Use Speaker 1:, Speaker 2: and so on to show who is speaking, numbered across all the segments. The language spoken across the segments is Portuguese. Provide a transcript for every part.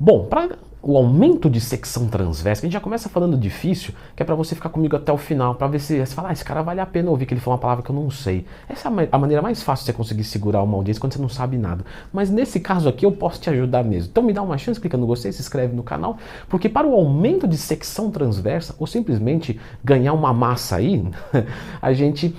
Speaker 1: Bom, para o aumento de secção transversa, a gente já começa falando difícil, que é para você ficar comigo até o final, para ver se você fala, esse cara vale a pena ouvir que ele falou uma palavra que eu não sei. Essa é a maneira mais fácil de você conseguir segurar uma audiência quando você não sabe nada. Mas nesse caso aqui eu posso te ajudar mesmo. Então me dá uma chance, clica no gostei, se inscreve no canal, porque para o aumento de secção transversa, ou simplesmente ganhar uma massa aí, a gente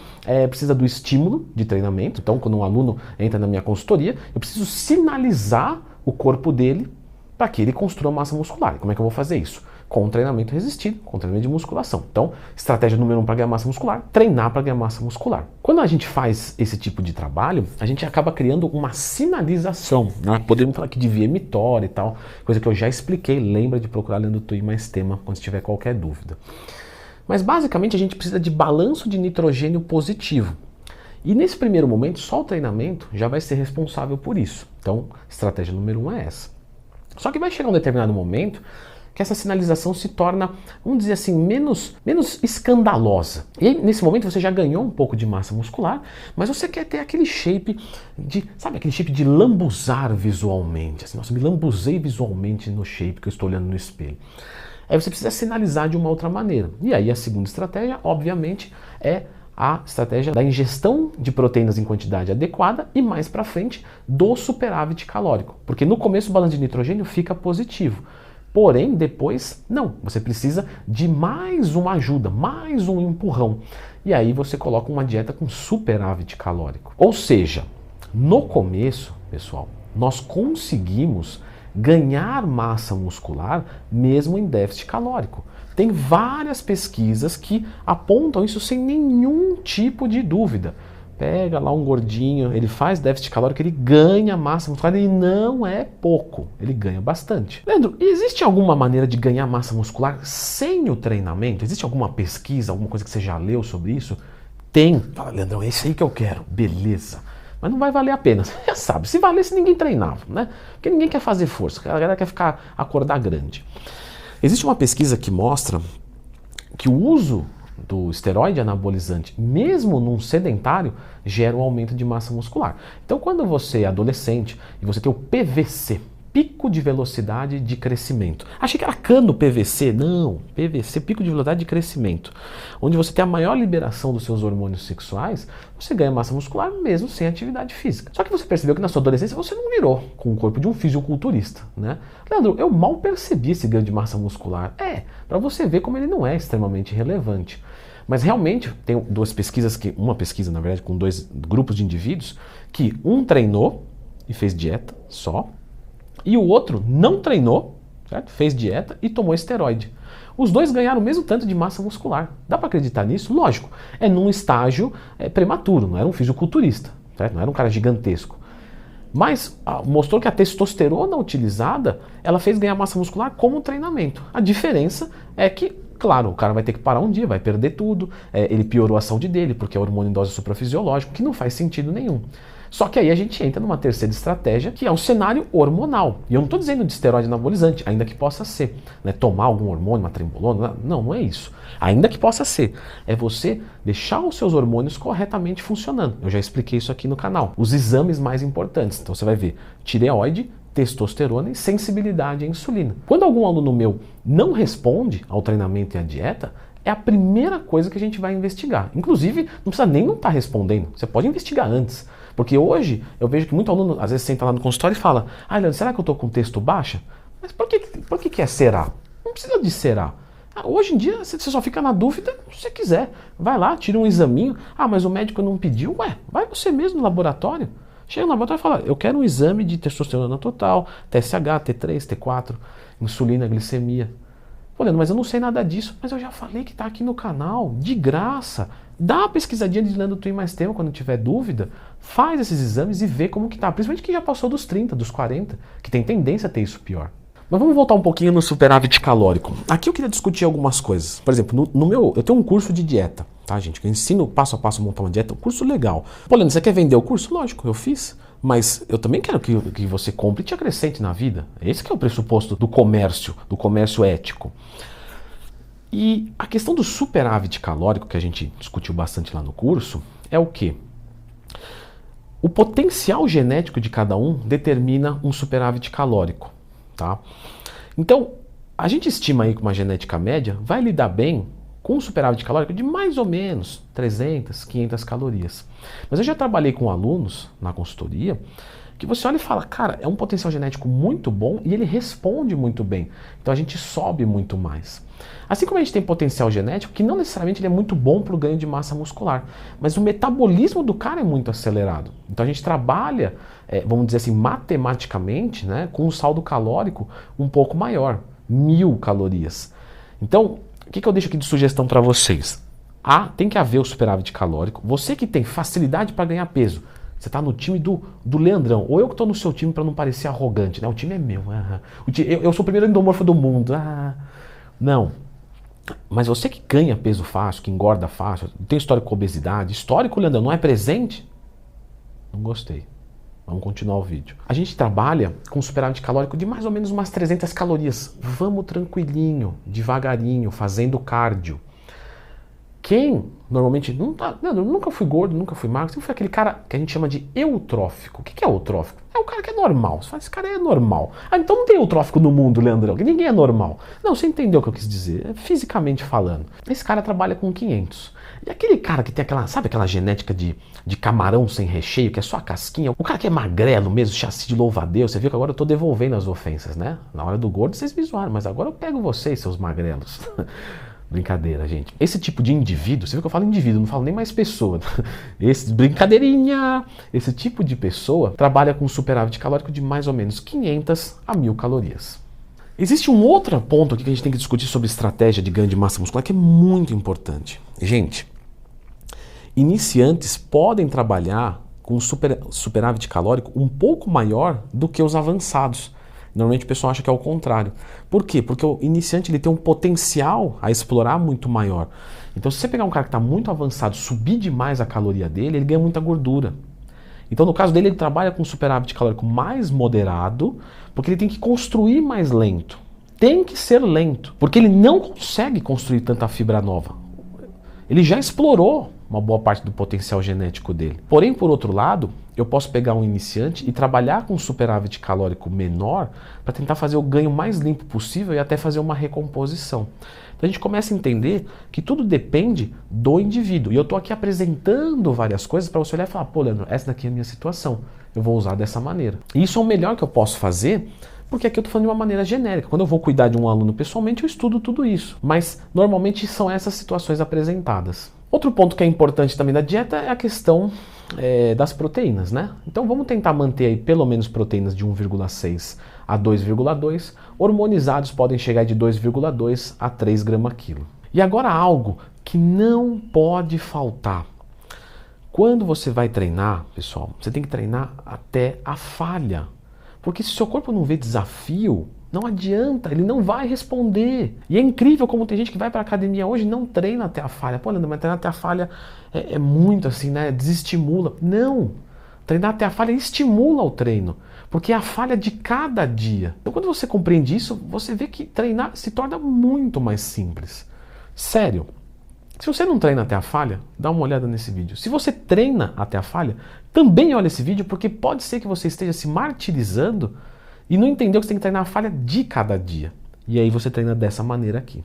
Speaker 1: precisa do estímulo de treinamento. Então quando um aluno entra na minha consultoria, eu preciso sinalizar o corpo dele para que ele construa massa muscular. E como é que eu vou fazer isso? Com treinamento resistido, com treinamento de musculação. Então, estratégia número 1 para ganhar massa muscular, treinar para ganhar massa muscular. Quando a gente faz esse tipo de trabalho, a gente acaba criando uma sinalização, né? Podemos falar aqui de via emitória e tal, coisa que eu já expliquei, lembra de procurar lendo Tui mais tema quando tiver qualquer dúvida. Mas basicamente a gente precisa de balanço de nitrogênio positivo. E nesse primeiro momento, só o treinamento já vai ser responsável por isso. Então, estratégia número 1 é essa. Só que vai chegar um determinado momento que essa sinalização se torna, vamos dizer assim, menos escandalosa. E aí, nesse momento você já ganhou um pouco de massa muscular, mas você quer ter aquele shape de, sabe, aquele shape de lambuzar visualmente. Assim, nossa, me lambuzei visualmente no shape que eu estou olhando no espelho. Aí você precisa sinalizar de uma outra maneira. E aí a segunda estratégia, obviamente, é a estratégia da ingestão de proteínas em quantidade adequada e mais para frente do superávit calórico. Porque no começo o balanço de nitrogênio fica positivo. Porém, depois, não. Você precisa de mais uma ajuda, mais um empurrão. E aí você coloca uma dieta com superávit calórico. Ou seja, no começo, pessoal, nós conseguimos ganhar massa muscular mesmo em déficit calórico. Tem várias pesquisas que apontam isso sem nenhum tipo de dúvida. Pega lá um gordinho, ele faz déficit calórico, ele ganha massa muscular e não é pouco, ele ganha bastante. Leandro, existe alguma maneira de ganhar massa muscular sem o treinamento? Existe alguma pesquisa, alguma coisa que você já leu sobre isso? Tem. Fala, Leandrão, é esse aí que eu quero. Beleza. Mas não vai valer a pena. Você já sabe, se valesse ninguém treinava, né? Porque ninguém quer fazer força, a galera quer acordar grande. Existe uma pesquisa que mostra que o uso do esteroide anabolizante, mesmo num sedentário, gera um aumento de massa muscular. Então, quando você é adolescente e você tem o PVC, pico de velocidade de crescimento. Achei que era cano PVC. Não, PVC, pico de velocidade de crescimento. Onde você tem a maior liberação dos seus hormônios sexuais, você ganha massa muscular mesmo sem atividade física. Só que você percebeu que na sua adolescência você não virou com o corpo de um fisiculturista, né? Leandro, eu mal percebi esse ganho de massa muscular. Para você ver como ele não é extremamente relevante. Mas realmente, tem uma pesquisa na verdade com 2 grupos de indivíduos, que um treinou e fez dieta só, e o outro não treinou, certo? Fez dieta e tomou esteroide. Os dois ganharam o mesmo tanto de massa muscular. Dá para acreditar nisso? Lógico, é num estágio prematuro, não era um fisiculturista, certo? Não era um cara gigantesco. Mas mostrou que a testosterona utilizada, ela fez ganhar massa muscular como treinamento. A diferença é que, claro, o cara vai ter que parar um dia, vai perder tudo, ele piorou a saúde dele, porque é hormônio em dose suprafisiológica, que não faz sentido nenhum. Só que aí a gente entra numa terceira estratégia, que é o cenário hormonal. E eu não estou dizendo de esteroide anabolizante, ainda que possa ser. Né? Tomar algum hormônio, uma trembolona, não é isso. Ainda que possa ser. É você deixar os seus hormônios corretamente funcionando. Eu já expliquei isso aqui no canal. Os exames mais importantes. Então você vai ver tireoide, testosterona e sensibilidade à insulina. Quando algum aluno meu não responde ao treinamento e à dieta, é a primeira coisa que a gente vai investigar. Inclusive, não precisa nem não estar respondendo. Você pode investigar antes. Porque hoje eu vejo que muito aluno às vezes senta lá no consultório e fala: Leandro, será que eu estou com texto baixa? Mas por que é será? Não precisa de será. Hoje em dia você só fica na dúvida se você quiser. Vai lá, tira um examinho. Mas o médico não pediu. Vai você mesmo no laboratório. Chega no laboratório e fala: eu quero um exame de testosterona total, TSH, T3, T4, insulina, glicemia. Pô, Leandro, mas eu não sei nada disso. Mas eu já falei que está aqui no canal, de graça. Dá uma pesquisadinha de Leandro Tui mais tema quando tiver dúvida. Faz esses exames e vê como que tá. Principalmente quem já passou dos 30, dos 40, que tem tendência a ter isso pior. Mas vamos voltar um pouquinho no superávit calórico. Aqui eu queria discutir algumas coisas. Por exemplo, eu tenho um curso de dieta, tá, gente? Que eu ensino passo a passo a montar uma dieta. Um curso legal. Pô, Leandro, você quer vender o curso? Lógico, eu fiz. Mas eu também quero que você compre e te acrescente na vida. Esse que é o pressuposto do comércio ético. E a questão do superávit calórico, que a gente discutiu bastante lá no curso, é o quê? O potencial genético de cada um determina um superávit calórico. tá? Então, a gente estima aí que uma genética média vai lidar bem com um superávit calórico de mais ou menos 300, 500 calorias. Mas eu já trabalhei com alunos na consultoria que você olha e fala, cara, é um potencial genético muito bom e ele responde muito bem. Então a gente sobe muito mais. Assim como a gente tem potencial genético, que não necessariamente ele é muito bom para o ganho de massa muscular, mas o metabolismo do cara é muito acelerado. Então a gente trabalha, vamos dizer assim, matematicamente, né, com um saldo calórico um pouco maior, 1000 calorias. Então, o que eu deixo aqui de sugestão para vocês? Tem que haver o superávit calórico. Você que tem facilidade para ganhar peso, você está no time do Leandrão, ou eu que estou no seu time para não parecer arrogante, né? O time é meu. Eu sou o primeiro endomorfo do mundo. Não. Mas você que ganha peso fácil, que engorda fácil, tem histórico com obesidade, histórico, Leandrão, não é presente? Não gostei. Vamos continuar o vídeo. A gente trabalha com superávit calórico de mais ou menos umas 300 calorias. Vamos tranquilinho, devagarinho, fazendo cardio. Quem normalmente nunca fui gordo, nunca fui magro, sempre foi aquele cara que a gente chama de eutrófico. O que é eutrófico? É o cara que é normal. Você fala, esse cara é normal. Então não tem eutrófico no mundo, Leandrão, que ninguém é normal. Não, você entendeu o que eu quis dizer, fisicamente falando. Esse cara trabalha com 500. E aquele cara que tem aquela, sabe aquela genética de camarão sem recheio, que é só a casquinha? O cara que é magrelo mesmo, chassi de louva-a-Deus. Você viu que agora eu tô devolvendo as ofensas, né? Na hora do gordo vocês me zoaram, mas agora eu pego vocês, seus magrelos. Brincadeira, gente. Esse tipo de indivíduo, você viu que eu falo indivíduo, não falo nem mais pessoa. Brincadeirinha! Esse tipo de pessoa trabalha com superávit calórico de mais ou menos 500 a 1000 calorias. Existe um outro ponto aqui que a gente tem que discutir sobre estratégia de ganho de massa muscular que é muito importante. Gente, iniciantes podem trabalhar com superávit calórico um pouco maior do que os avançados. Normalmente o pessoal acha que é o contrário. Por quê? Porque o iniciante ele tem um potencial a explorar muito maior. Então se você pegar um cara que está muito avançado, subir demais a caloria dele, ele ganha muita gordura. Então no caso dele ele trabalha com superávit calórico mais moderado, porque ele tem que construir mais lento. Tem que ser lento, porque ele não consegue construir tanta fibra nova. Ele já explorou uma boa parte do potencial genético dele. Porém, por outro lado, eu posso pegar um iniciante e trabalhar com um superávit calórico menor para tentar fazer o ganho mais limpo possível e até fazer uma recomposição. Então a gente começa a entender que tudo depende do indivíduo. E eu estou aqui apresentando várias coisas para você olhar e falar, pô, Leandro, essa daqui é a minha situação. Eu vou usar dessa maneira. E isso é o melhor que eu posso fazer, porque aqui eu estou falando de uma maneira genérica. Quando eu vou cuidar de um aluno pessoalmente, eu estudo tudo isso. Mas normalmente são essas situações apresentadas. Outro ponto que é importante também da dieta é a questão das proteínas, né? Então vamos tentar manter aí pelo menos proteínas de 1,6 a 2,2. Hormonizados podem chegar de 2,2 a 3 gramas/quilo. E agora algo que não pode faltar. Quando você vai treinar, pessoal, você tem que treinar até a falha. Porque se o seu corpo não vê desafio, não adianta, ele não vai responder. E é incrível como tem gente que vai para a academia hoje e não treina até a falha. Pô, Leandro, mas treinar até a falha é muito assim, né? Desestimula. Não! Treinar até a falha estimula o treino, porque é a falha de cada dia. Então quando você compreende isso, você vê que treinar se torna muito mais simples. Sério. Se você não treina até a falha, dá uma olhada nesse vídeo. Se você treina até a falha, também olha esse vídeo, porque pode ser que você esteja se martirizando e não entendeu que você tem que treinar a falha de cada dia. E aí você treina dessa maneira aqui.